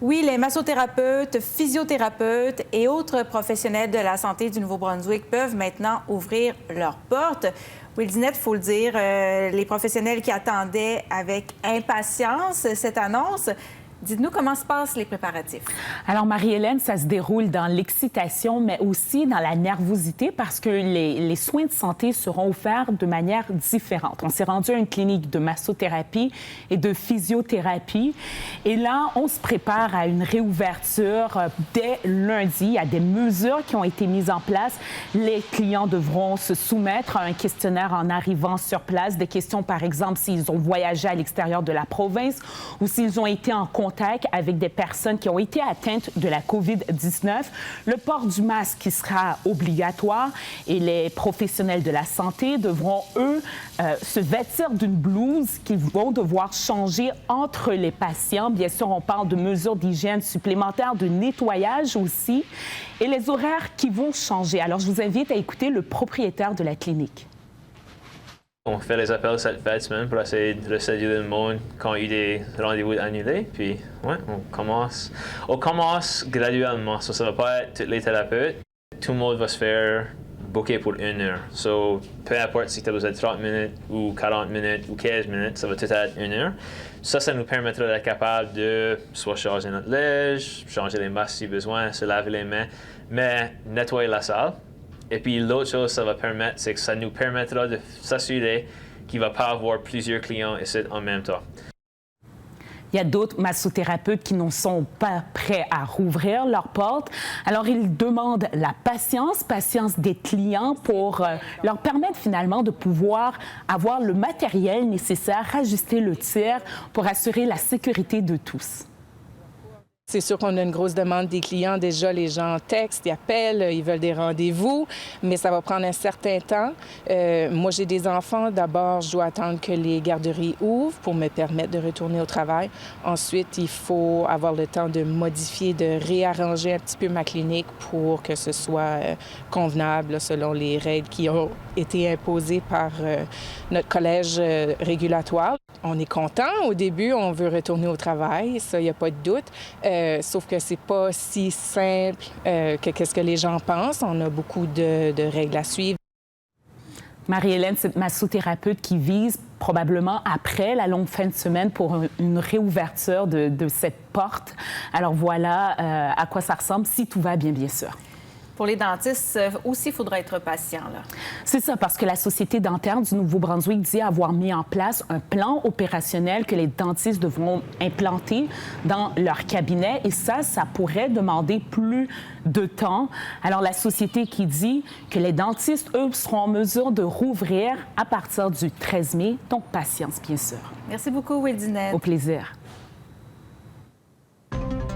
Oui, les massothérapeutes, physiothérapeutes et autres professionnels de la santé du Nouveau-Brunswick peuvent maintenant ouvrir leurs portes. Will Dinette, il faut le dire, les professionnels qui attendaient avec impatience cette annonce. Dites-nous comment se passent les préparatifs. Alors, Marie-Hélène, ça se déroule dans l'excitation, mais aussi dans la nervosité parce que les soins de santé seront offerts de manière différente. On s'est rendu à une clinique de massothérapie et de physiothérapie. Et là, on se prépare à une réouverture dès lundi. Il y a des mesures qui ont été mises en place. Les clients devront se soumettre à un questionnaire en arrivant sur place. Des questions, par exemple, s'ils ont voyagé à l'extérieur de la province ou s'ils ont été en contact avec des personnes qui ont été atteintes de la COVID-19. Le port du masque qui sera obligatoire et les professionnels de la santé devront, eux, se vêtir d'une blouse qu'ils vont devoir changer entre les patients. Bien sûr, on parle de mesures d'hygiène supplémentaires, de nettoyage aussi, et les horaires qui vont changer. Alors, je vous invite à écouter le propriétaire de la clinique. On fait les appels cette fête semaine pour essayer de rescheduler le monde quand il y a des rendez-vous annulés. Puis, ouais, on commence graduellement. Ça ne va pas être tous les thérapeutes. Tout le monde va se faire booker pour 1 heure. So, peu importe si tu as besoin de 30 minutes ou 40 minutes ou 15 minutes, ça va tout être 1 heure. Ça nous permettra d'être capable de soit changer notre linge, changer les masques si besoin, se laver les mains, mais nettoyer la salle. Et puis l'autre chose que ça va permettre, c'est que ça nous permettra de s'assurer qu'il ne va pas avoir plusieurs clients ici en même temps. Il y a d'autres massothérapeutes qui ne sont pas prêts à rouvrir leurs portes. Alors, ils demandent la patience des clients pour leur permettre finalement de pouvoir avoir le matériel nécessaire, ajuster le tir pour assurer la sécurité de tous. C'est sûr qu'on a une grosse demande des clients. Déjà, les gens textent, ils appellent, ils veulent des rendez-vous, mais ça va prendre un certain temps. Moi, j'ai des enfants. D'abord, je dois attendre que les garderies ouvrent pour me permettre de retourner au travail. Ensuite, il faut avoir le temps de modifier, de réarranger un petit peu ma clinique pour que ce soit convenable selon les règles qui ont été imposées par notre collège régulatoire. On est content. Au début, on veut retourner au travail. Ça, il n'y a pas de doute. Sauf que c'est pas si simple que qu'est-ce que les gens pensent. On a beaucoup de règles à suivre. Marie-Hélène, c'est massothérapeute qui vise probablement après la longue fin de semaine pour une réouverture de cette porte. Alors voilà à quoi ça ressemble, si tout va bien, bien sûr. Pour les dentistes aussi, il faudra être patient, là. C'est ça, parce que la Société dentaire du Nouveau-Brunswick dit avoir mis en place un plan opérationnel que les dentistes devront implanter dans leur cabinet. Et ça pourrait demander plus de temps. Alors, la Société qui dit que les dentistes, eux, seront en mesure de rouvrir à partir du 13 mai. Donc, patience, bien sûr. Merci beaucoup, Will Dinette. Au plaisir.